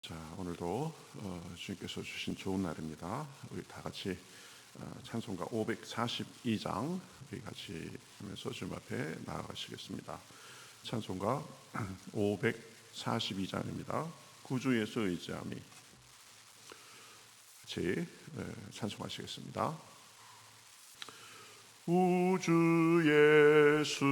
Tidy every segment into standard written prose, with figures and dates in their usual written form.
자, 오늘도 주님께서 주신 좋은 날입니다. 우리 다 같이 찬송가 542장 우리 같이 하면서 주님 앞에 나아가시겠습니다. 찬송가 542장입니다. 구주 예수 의지함이. 같이 찬송하시겠습니다. 우주 예수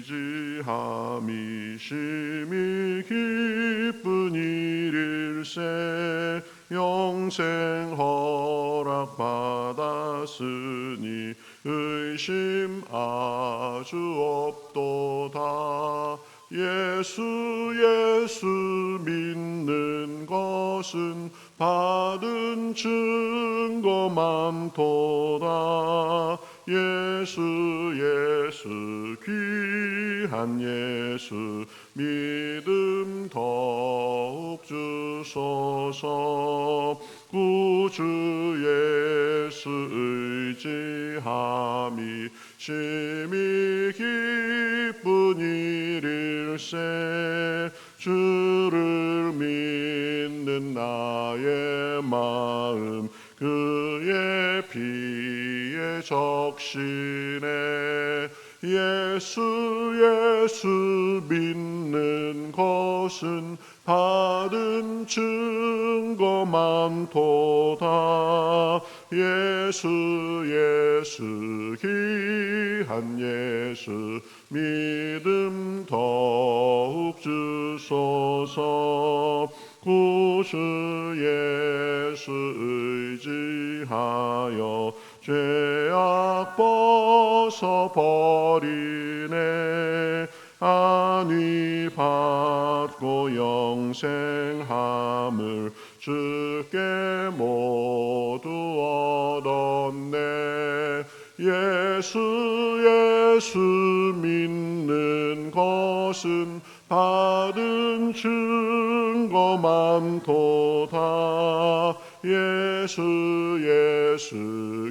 의지함이 심히 기쁜 일일세. 영생 허락 받았으니 의심 아주 없도다. 예수 믿는 것은 받은 증거 많도다. 예수 귀한 예수 믿음 더욱 주소서. 구주 예수 의지함이 심히 기쁜 일일세. 주를 믿는 나의 마음 그의 피에 적시네. 예수 믿는 것은 받은 증거 많도다. 예수 귀한 예수 믿음 더욱 주소서. 구주 예수 의지하여 죄악 벗어버리네. 안위 받고 영생함을 주께 모두 얻었네. 예수 믿는 것은 받은 증거 많도다. 예수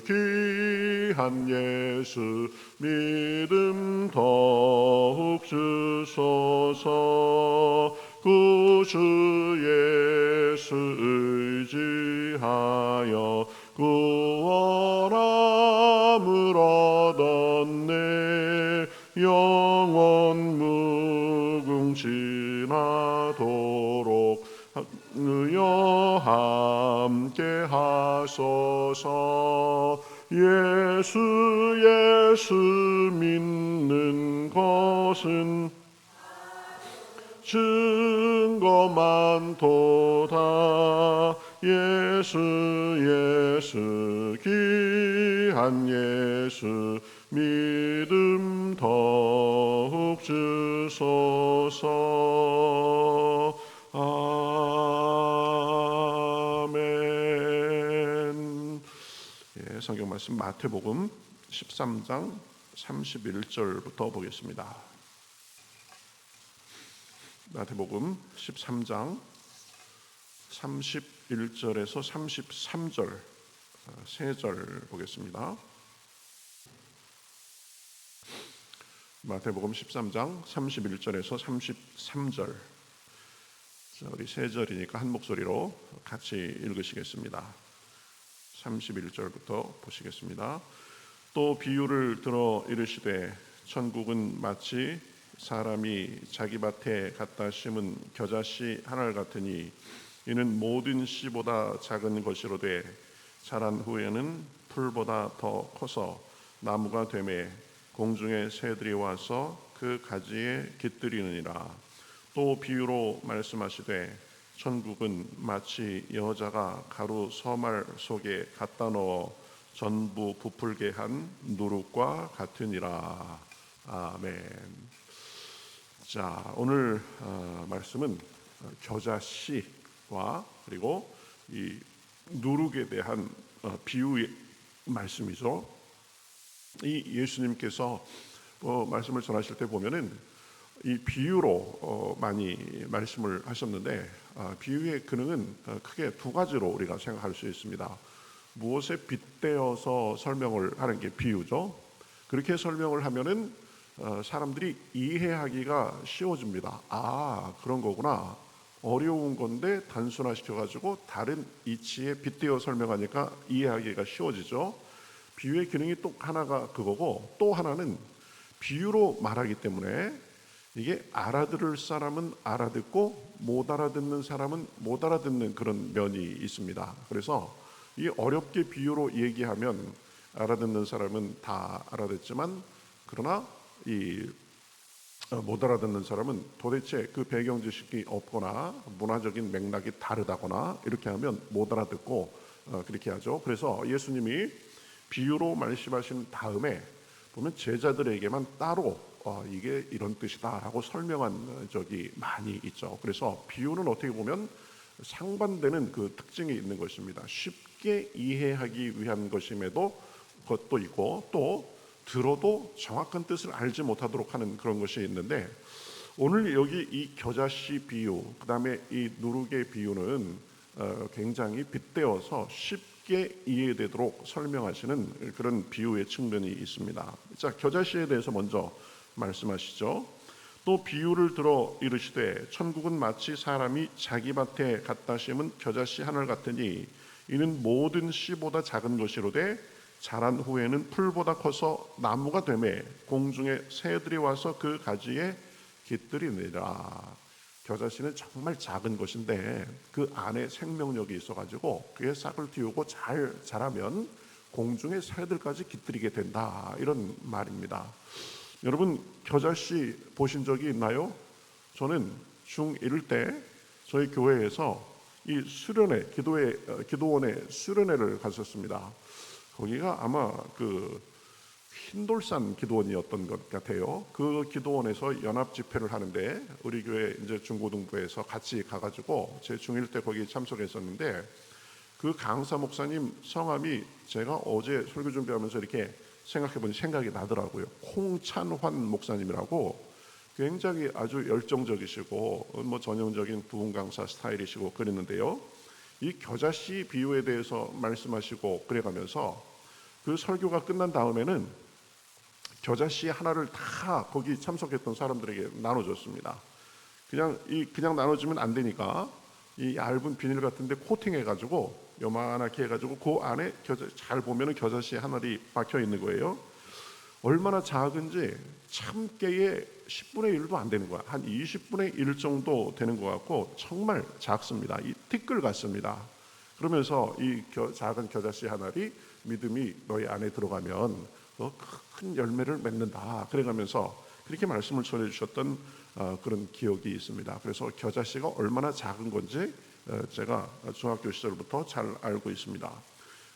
귀한 예수 믿음 더욱 주소서. 구주 예수 의지하여 구원함을 얻었네. 영원 무궁지나도록 의여 함께 하소서. 예수 믿는 것은 증거 많도다. 예수 귀한 예수 믿음 더욱 주소서. 아멘. 성경 말씀 마태복음 13장 31절부터 보겠습니다. 마태복음 13장 31절에서 33절 세 절 보겠습니다. 마태복음 13장 31절에서 33절 우리 세 절이니까 한 목소리로 같이 읽으시겠습니다. 31절부터 보시겠습니다. 또 비유를 들어 이르시되 천국은 마치 사람이 자기 밭에 갖다 심은 겨자씨 하나 같으니 이는 모든 씨보다 작은 것이로되 자란 후에는 풀보다 더 커서 나무가 되매 공중의 새들이 와서 그 가지에 깃들이느니라. 또 비유로 말씀하시되 천국은 마치 여자가 가루 서말 속에 갖다 넣어 전부 부풀게 한 누룩과 같으니라. 아멘. 자, 오늘 말씀은 겨자씨와 그리고 이 누룩에 대한 비유의 말씀이죠. 이 예수님께서 말씀을 전하실 때 보면은 이 비유로 많이 말씀을 하셨는데 비유의 기능은 크게 두 가지로 우리가 생각할 수 있습니다. 무엇에 빗대어서 설명을 하는 게 비유죠. 그렇게 설명을 하면은 사람들이 이해하기가 쉬워집니다. 아, 그런 거구나. 어려운 건데 단순화시켜가지고 다른 이치에 빗대어 설명하니까 이해하기가 쉬워지죠. 비유의 기능이 또 하나가 그거고, 또 하나는 비유로 말하기 때문에 이게 알아들을 사람은 알아듣고 못 알아듣는 사람은 못 알아듣는 그런 면이 있습니다. 그래서 이 어렵게 비유로 얘기하면 알아듣는 사람은 다 알아듣지만, 그러나 이 못 알아듣는 사람은 도대체 그 배경 지식이 없거나 문화적인 맥락이 다르다거나 이렇게 하면 못 알아듣고 그렇게 하죠. 그래서 예수님이 비유로 말씀하신 다음에 보면 제자들에게만 따로 이게 이런 뜻이다라고 설명한 적이 많이 있죠. 그래서 비유는 어떻게 보면 상반되는 그 특징이 있는 것입니다. 쉽게 이해하기 위한 것임에도 그것도 있고, 또 들어도 정확한 뜻을 알지 못하도록 하는 그런 것이 있는데, 오늘 여기 이 겨자씨 비유, 그 다음에 이 누룩의 비유는 굉장히 빗대어서 쉽게 이해되도록 설명하시는 그런 비유의 측면이 있습니다. 자, 겨자씨에 대해서 먼저 말씀하시죠. 또 비유를 들어 이르시되 천국은 마치 사람이 자기 밭에 갖다 심은 겨자씨 하늘 같으니 이는 모든 씨보다 작은 것이로되 자란 후에는 풀보다 커서 나무가 되매 공중에 새들이 와서 그 가지에 깃들이니라. 겨자씨는 정말 작은 것인데 그 안에 생명력이 있어가지고 그게 싹을 틔우고 잘 자라면 공중에 새들까지 깃들이게 된다, 이런 말입니다. 여러분, 겨자씨 보신 적이 있나요? 저는 중1 때 저희 교회에서 이 수련회, 기도원에 수련회를 갔었습니다. 거기가 아마 그 흰돌산 기도원이었던 것 같아요. 그 기도원에서 연합 집회를 하는데 우리 교회 이제 중고등부에서 같이 가가지고 제 중1 때 거기 참석했었는데, 그 강사 목사님 성함이 제가 어제 설교 준비하면서 이렇게 생각해보니 생각이 나더라고요. 홍찬환 목사님이라고, 굉장히 아주 열정적이시고 뭐 전형적인 부흥 강사 스타일이시고 그랬는데요. 이 겨자씨 비유에 대해서 말씀하시고 그래가면서 그 설교가 끝난 다음에는 겨자씨 하나를 다 거기 참석했던 사람들에게 나눠줬습니다. 그냥 나눠주면 안 되니까 이 얇은 비닐 같은데 코팅해가지고 요만하게 해가지고 그 안에 잘 보면은 겨자씨 하나이 박혀 있는 거예요. 얼마나 작은지 참깨의 10분의 1도 안 되는 거야. 한 20분의 1 정도 되는 것 같고 정말 작습니다. 이 티끌 같습니다. 그러면서 이 작은 겨자씨 하나이 믿음이 너희 안에 들어가면 큰 열매를 맺는다, 그래가면서 그렇게 말씀을 전해주셨던 그런 기억이 있습니다. 그래서 겨자씨가 얼마나 작은 건지 제가 중학교 시절부터 잘 알고 있습니다.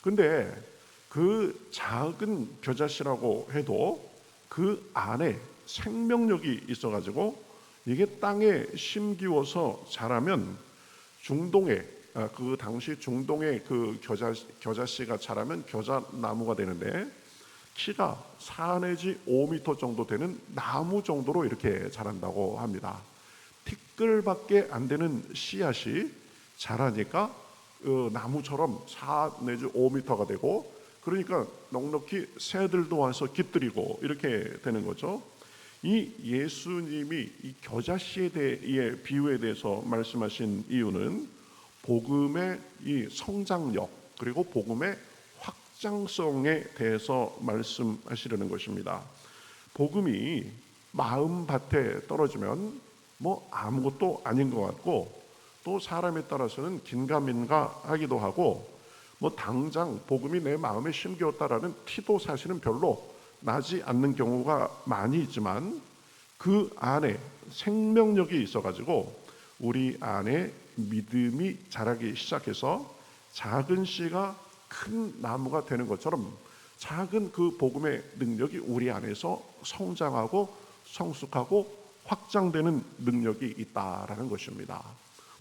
근데 그 작은 겨자씨라고 해도 그 안에 생명력이 있어가지고 이게 땅에 심기워서 자라면 중동에 그 당시 중동에 그 겨자씨가 자라면 겨자나무가 되는데 키가 4 내지 5m 정도 되는 나무 정도로 이렇게 자란다고 합니다. 티끌밖에 안 되는 씨앗이 자라니까 나무처럼 4 내지 5m가 되고, 그러니까 넉넉히 새들도 와서 깃들이고 이렇게 되는 거죠. 이 예수님이 이 겨자씨에 대해 비유에 대해서 말씀하신 이유는 복음의 이 성장력, 그리고 복음의 확장성에 대해서 말씀하시려는 것입니다. 복음이 마음밭에 떨어지면 뭐 아무것도 아닌 것 같고, 또 사람에 따라서는 긴가민가 하기도 하고, 뭐 당장 복음이 내 마음에 심겨왔다라는 티도 사실은 별로 나지 않는 경우가 많이 있지만, 그 안에 생명력이 있어가지고 우리 안에 믿음이 자라기 시작해서 작은 씨가 큰 나무가 되는 것처럼 작은 그 복음의 능력이 우리 안에서 성장하고 성숙하고 확장되는 능력이 있다라는 것입니다.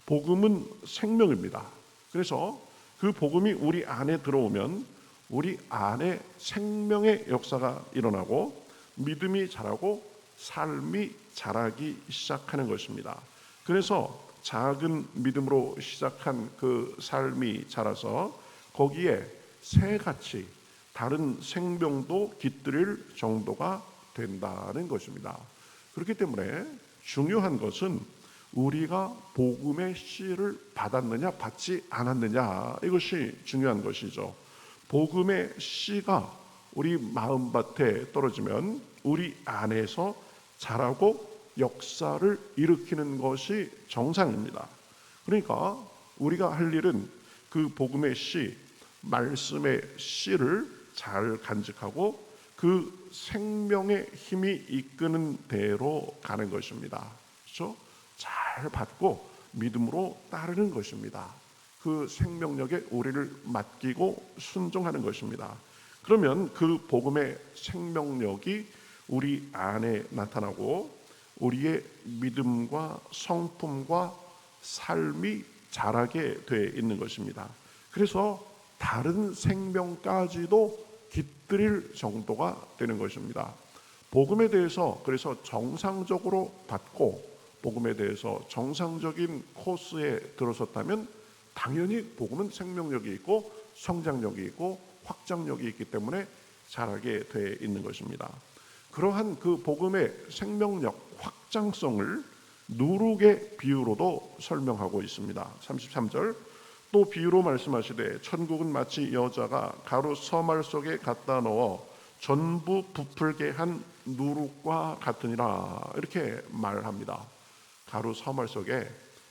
복음은 생명입니다. 그래서 그 복음이 우리 안에 들어오면 우리 안에 생명의 역사가 일어나고 믿음이 자라고 삶이 자라기 시작하는 것입니다. 그래서 작은 믿음으로 시작한 그 삶이 자라서 거기에 새같이 다른 생명도 깃들일 정도가 된다는 것입니다. 그렇기 때문에 중요한 것은 우리가 복음의 씨를 받았느냐 받지 않았느냐, 이것이 중요한 것이죠. 복음의 씨가 우리 마음밭에 떨어지면 우리 안에서 자라고 역사를 일으키는 것이 정상입니다. 그러니까 우리가 할 일은 그 복음의 씨, 말씀의 씨를 잘 간직하고 그 생명의 힘이 이끄는 대로 가는 것입니다. 그렇죠? 잘 받고 믿음으로 따르는 것입니다. 그 생명력에 우리를 맡기고 순종하는 것입니다. 그러면 그 복음의 생명력이 우리 안에 나타나고 우리의 믿음과 성품과 삶이 자라게 돼 있는 것입니다. 그래서 다른 생명까지도 깃들일 정도가 되는 것입니다. 복음에 대해서 그래서 정상적으로 받고 복음에 대해서 정상적인 코스에 들어섰다면 당연히 복음은 생명력이 있고 성장력이 있고 확장력이 있기 때문에 자라게 돼 있는 것입니다. 그러한 그 복음의 생명력, 확장성을 누룩의 비유로도 설명하고 있습니다. 33절, 또 비유로 말씀하시되 천국은 마치 여자가 가루 서말 속에 갖다 넣어 전부 부풀게 한 누룩과 같으니라, 이렇게 말합니다. 가루 서말 속에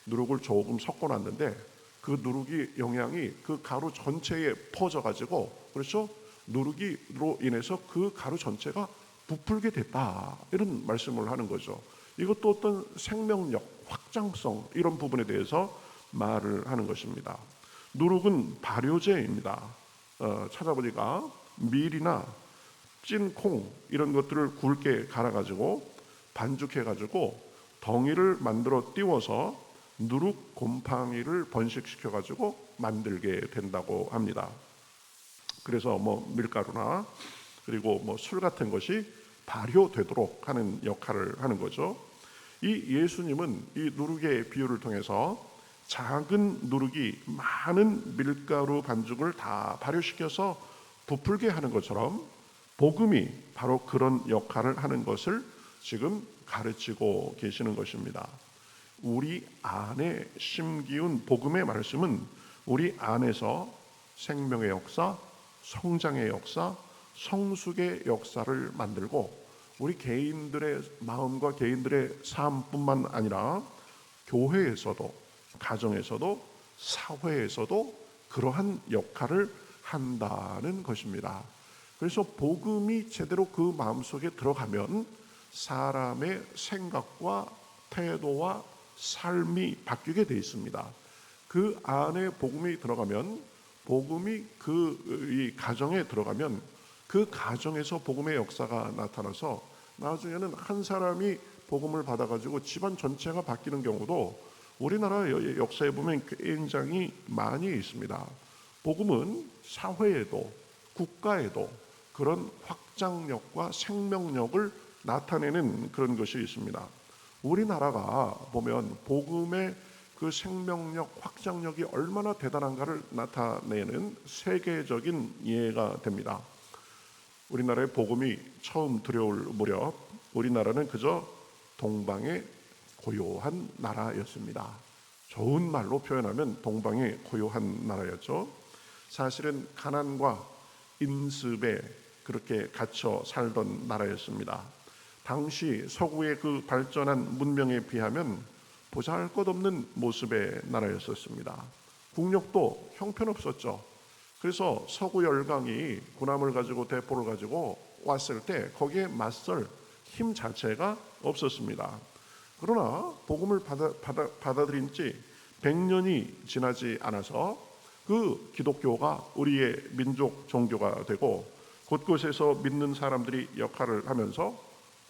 누룩을 조금 섞어놨는데 그 누룩이 영향이 그 가루 전체에 퍼져가지고, 그렇죠? 누룩이로 인해서 그 가루 전체가 부풀게 됐다, 이런 말씀을 하는 거죠. 이것도 어떤 생명력, 확장성, 이런 부분에 대해서 말을 하는 것입니다. 누룩은 발효제입니다. 찾아보니까 밀이나 찐 콩 이런 것들을 굵게 갈아가지고 반죽해가지고 덩이를 만들어 띄워서 누룩 곰팡이를 번식시켜가지고 만들게 된다고 합니다. 그래서 뭐 밀가루나 그리고 뭐 술 같은 것이 발효되도록 하는 역할을 하는 거죠. 이 예수님은 이 누룩의 비유를 통해서 작은 누룩이 많은 밀가루 반죽을 다 발효시켜서 부풀게 하는 것처럼 복음이 바로 그런 역할을 하는 것을 지금 가르치고 계시는 것입니다. 우리 안에 심기운 복음의 말씀은 우리 안에서 생명의 역사, 성장의 역사, 성숙의 역사를 만들고 우리 개인들의 마음과 개인들의 삶뿐만 아니라 교회에서도, 가정에서도, 사회에서도 그러한 역할을 한다는 것입니다. 그래서 복음이 제대로 그 마음속에 들어가면 사람의 생각과 태도와 삶이 바뀌게 되어 있습니다. 그 안에 복음이 들어가면, 복음이 이 가정에 들어가면 그 가정에서 복음의 역사가 나타나서 나중에는 한 사람이 복음을 받아가지고 집안 전체가 바뀌는 경우도 우리나라 역사에 보면 굉장히 많이 있습니다. 복음은 사회에도 국가에도 그런 확장력과 생명력을 나타내는 그런 것이 있습니다. 우리나라가 보면 복음의 그 생명력, 확장력이 얼마나 대단한가를 나타내는 세계적인 예가 됩니다. 우리나라에 복음이 처음 들여올 무렵 우리나라는 그저 동방의 고요한 나라였습니다. 좋은 말로 표현하면 동방의 고요한 나라였죠. 사실은 가난과 인습에 그렇게 갇혀 살던 나라였습니다. 당시 서구의 그 발전한 문명에 비하면 보잘것없는 모습의 나라였었습니다. 국력도 형편없었죠. 그래서 서구 열강이 군함을 가지고 대포를 가지고 왔을 때 거기에 맞설 힘 자체가 없었습니다. 그러나 복음을 받아들인 지 100년이 지나지 않아서 그 기독교가 우리의 민족 종교가 되고 곳곳에서 믿는 사람들이 역할을 하면서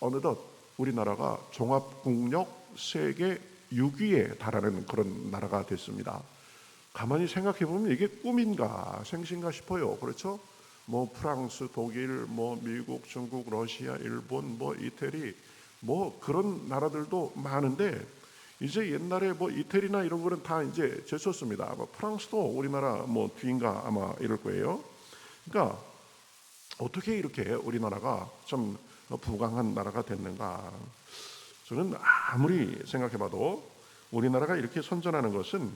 어느덧 우리나라가 종합국력 세계 6위에 달하는 그런 나라가 됐습니다. 가만히 생각해 보면 이게 꿈인가 생신가 싶어요. 그렇죠? 뭐 프랑스, 독일, 뭐 미국, 중국, 러시아, 일본, 뭐 이태리, 뭐 그런 나라들도 많은데 이제 옛날에 뭐 이태리나 이런 거는 다 이제 제쳤습니다. 뭐 프랑스도 우리나라 뭐 뒤인가 아마 이럴 거예요. 그러니까 어떻게 이렇게 우리나라가 좀 부강한 나라가 됐는가? 저는 아무리 생각해봐도 우리나라가 이렇게 선전하는 것은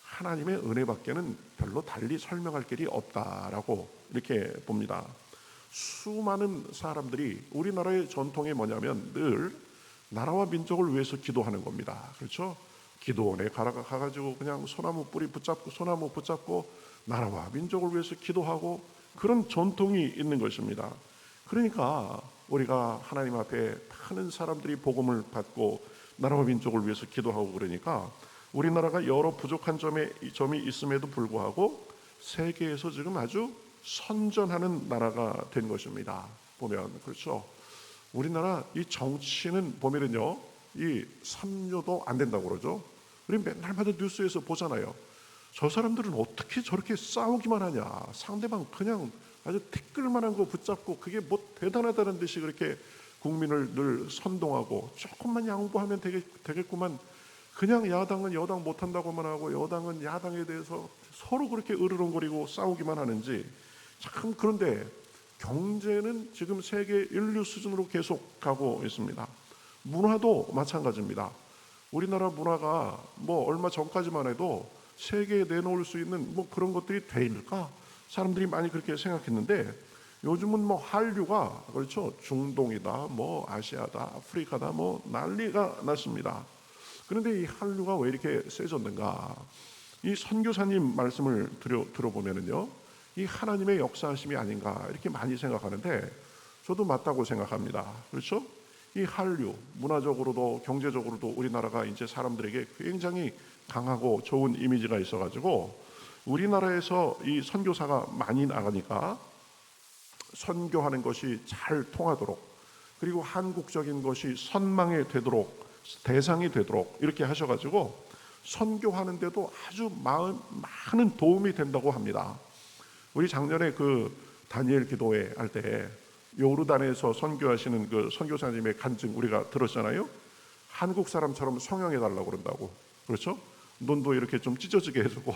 하나님의 은혜밖에는 별로 달리 설명할 길이 없다라고 이렇게 봅니다. 수많은 사람들이 우리나라의 전통이 뭐냐면 늘 나라와 민족을 위해서 기도하는 겁니다. 그렇죠? 기도원에 가가지고 그냥 소나무 뿌리 붙잡고 소나무 붙잡고 나라와 민족을 위해서 기도하고 그런 전통이 있는 것입니다. 그러니까 우리가 하나님 앞에 많은 사람들이 복음을 받고 나라와 민족을 위해서 기도하고 그러니까 우리나라가 여러 부족한 점이 있음에도 불구하고 세계에서 지금 아주 선전하는 나라가 된 것입니다. 보면 그렇죠. 우리나라 이 정치는 보면은요, 이 삼류도 안 된다고 그러죠. 우리 맨날마다 뉴스에서 보잖아요. 저 사람들은 어떻게 저렇게 싸우기만 하냐. 상대방 그냥 아주 티끌만한 거 붙잡고 그게 뭐 대단하다는 듯이 그렇게 국민을 늘 선동하고 조금만 양보하면 되겠구만. 그냥 야당은 여당 못한다고만 하고 여당은 야당에 대해서 서로 그렇게 으르렁거리고 싸우기만 하는지 참. 그런데 경제는 지금 세계 인류 수준으로 계속 가고 있습니다. 문화도 마찬가지입니다. 우리나라 문화가 뭐 얼마 전까지만 해도 세계에 내놓을 수 있는 뭐 그런 것들이 될까? 사람들이 많이 그렇게 생각했는데 요즘은 뭐 한류가 그렇죠. 중동이다, 뭐 아시아다, 아프리카다, 뭐 난리가 났습니다. 그런데 이 한류가 왜 이렇게 세졌는가? 이 선교사님 말씀을 들어보면은요, 이 하나님의 역사하심이 아닌가 이렇게 많이 생각하는데 저도 맞다고 생각합니다. 그렇죠? 이 한류 문화적으로도 경제적으로도 우리나라가 이제 사람들에게 굉장히 강하고 좋은 이미지가 있어가지고 우리나라에서 이 선교사가 많이 나가니까 선교하는 것이 잘 통하도록 그리고 한국적인 것이 선망이 되도록 대상이 되도록 이렇게 하셔가지고 선교하는데도 아주 많은 도움이 된다고 합니다. 우리 작년에 그 다니엘 기도회 할 때 요르단에서 선교하시는 그 선교사님의 간증 우리가 들었잖아요. 한국 사람처럼 성형해달라고 그런다고. 그렇죠? 눈도 이렇게 좀 찢어지게 해주고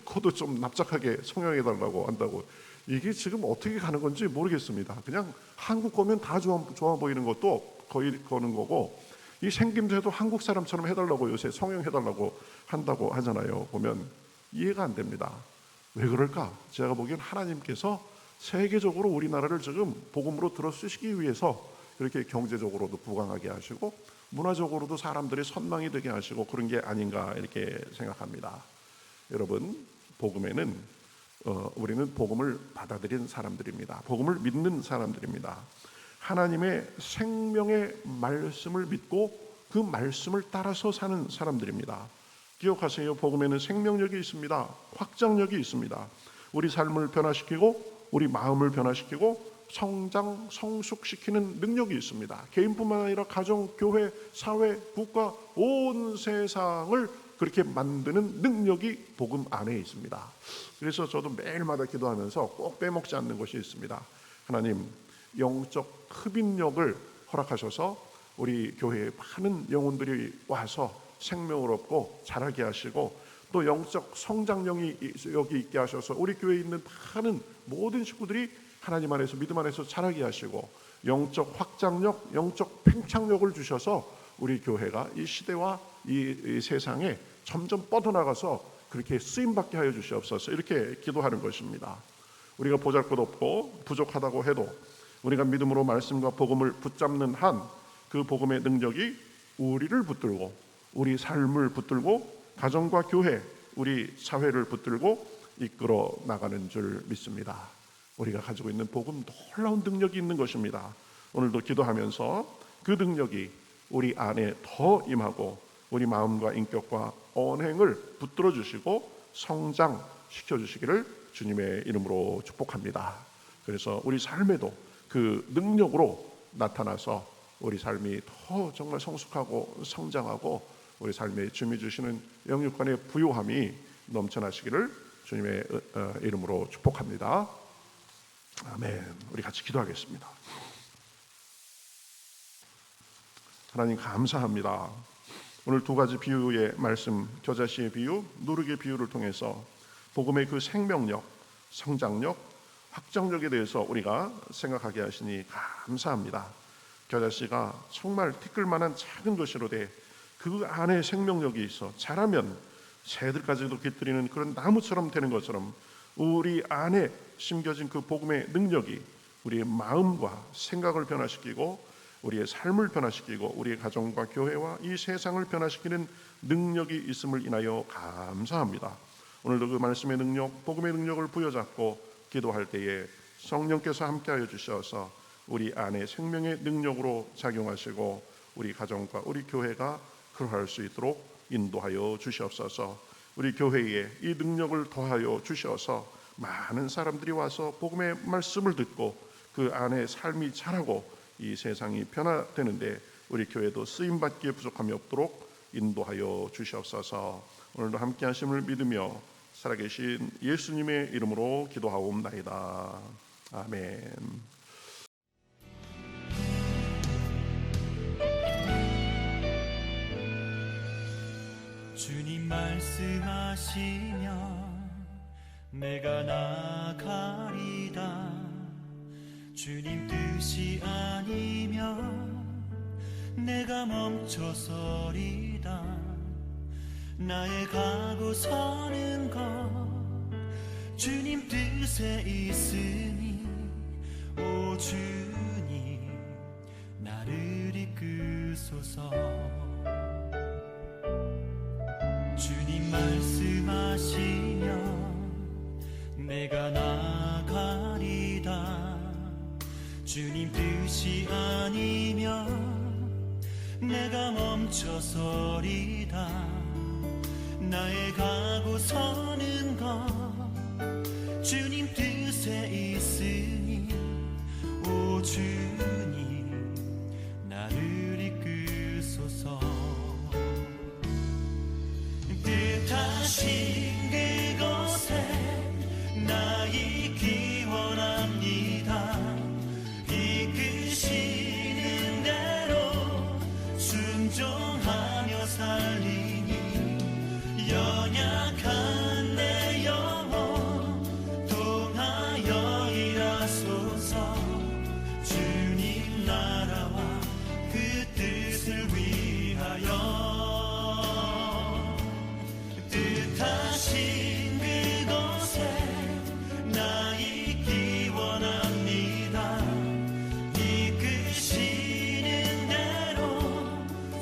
코도 좀 납작하게 성형해달라고 한다고. 이게 지금 어떻게 가는 건지 모르겠습니다. 그냥 한국 거면 다 좋아 보이는 것도 거의 거는 거고 이 생김새도 한국 사람처럼 해달라고 요새 성형해달라고 한다고 하잖아요. 보면 이해가 안 됩니다. 왜 그럴까? 제가 보기엔 하나님께서 세계적으로 우리나라를 지금 복음으로 들어 쓰시기 위해서 이렇게 경제적으로도 부강하게 하시고 문화적으로도 사람들이 선망이 되게 하시고 그런 게 아닌가 이렇게 생각합니다. 여러분, 복음에는 우리는 복음을 받아들인 사람들입니다. 복음을 믿는 사람들입니다. 하나님의 생명의 말씀을 믿고 그 말씀을 따라서 사는 사람들입니다. 기억하세요. 복음에는 생명력이 있습니다. 확장력이 있습니다. 우리 삶을 변화시키고 우리 마음을 변화시키고 성장, 성숙시키는 능력이 있습니다. 개인뿐만 아니라 가정, 교회, 사회, 국가, 온 세상을 그렇게 만드는 능력이 복음 안에 있습니다. 그래서 저도 매일마다 기도하면서 꼭 빼먹지 않는 것이 있습니다. 하나님, 영적 흡인력을 허락하셔서 우리 교회에 많은 영혼들이 와서 생명을 얻고 자라게 하시고 또 영적 성장력이 여기 있게 하셔서 우리 교회에 있는 많은 모든 식구들이 하나님 안에서 믿음 안에서 자라게 하시고 영적 확장력, 영적 팽창력을 주셔서 우리 교회가 이 시대와 이 세상에 점점 뻗어나가서 그렇게 쓰임받게 하여 주시옵소서 이렇게 기도하는 것입니다. 우리가 보잘것없고 부족하다고 해도 우리가 믿음으로 말씀과 복음을 붙잡는 한 그 복음의 능력이 우리를 붙들고 우리 삶을 붙들고 가정과 교회, 우리 사회를 붙들고 이끌어 나가는 줄 믿습니다. 우리가 가지고 있는 복음 놀라운 능력이 있는 것입니다. 오늘도 기도하면서 그 능력이 우리 안에 더 임하고 우리 마음과 인격과 언행을 붙들어 주시고 성장시켜 주시기를 주님의 이름으로 축복합니다. 그래서 우리 삶에도 그 능력으로 나타나서 우리 삶이 더 정말 성숙하고 성장하고 우리 삶에 주님이 주시는 영육간의 부요함이 넘쳐나시기를 주님의 이름으로 축복합니다. 아멘. 우리 같이 기도하겠습니다. 하나님 감사합니다. 오늘 두 가지 비유의 말씀, 겨자씨의 비유, 누룩의 비유를 통해서 복음의 그 생명력, 성장력, 확장력에 대해서 우리가 생각하게 하시니 감사합니다. 겨자씨가 정말 티끌만한 작은 것이로되 그 안에 생명력이 있어 자라면 새들까지도 깃들이는 그런 나무처럼 되는 것처럼 우리 안에 심겨진 그 복음의 능력이 우리의 마음과 생각을 변화시키고 우리의 삶을 변화시키고 우리의 가정과 교회와 이 세상을 변화시키는 능력이 있음을 인하여 감사합니다. 오늘도 그 말씀의 능력, 복음의 능력을 부여잡고 기도할 때에 성령께서 함께하여 주셔서 우리 안에 생명의 능력으로 작용하시고 우리 가정과 우리 교회가 그러할 수 있도록 인도하여 주시옵소서. 우리 교회에 이 능력을 더하여 주셔서 많은 사람들이 와서 복음의 말씀을 듣고 그 안에 삶이 자라고 이 세상이 변화되는데 우리 교회도 쓰임받기에 부족함이 없도록 인도하여 주시옵소서. 오늘도 함께 하심을 믿으며 살아계신 예수님의 이름으로 기도하옵나이다. 아멘. 주님 말씀하시면 내가 나가리다. 주님 뜻이 아니면 내가 멈춰서리다. 나의 가고 서는 것 주님 뜻에 있으니 오 주님 나를 이끄소서. 주님 말씀하시면 내가 나가리다. 주님 뜻이 아니면 내가 멈춰서리다. 나의 가고 서는 것 주님 뜻에 있으니 오 주님 나를 이끄소서. 뜻하신 그곳에 나 있기 원합니다. 이끄시는 대로 순종하며 살리니 연약한 내 영혼 통하여 일하소서. 주님 나라와 그 뜻을 위하여 뜻하신 그곳에 나 있기 원합니다. 이끄시는 대로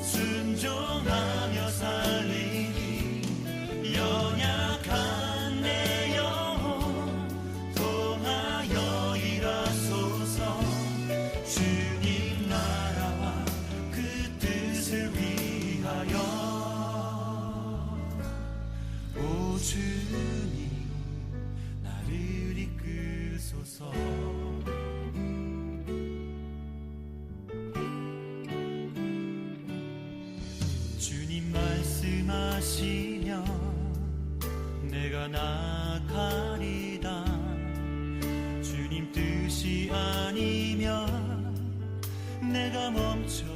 순종하며 살리니 연약한 내 영혼 통하여 일하소서. 주님 나라와 그 뜻을 위하여 오 주님 나를 이끄소서. 주님 말씀하시면 내가 나가리다. 주님 뜻이 아니면 내가 멈춰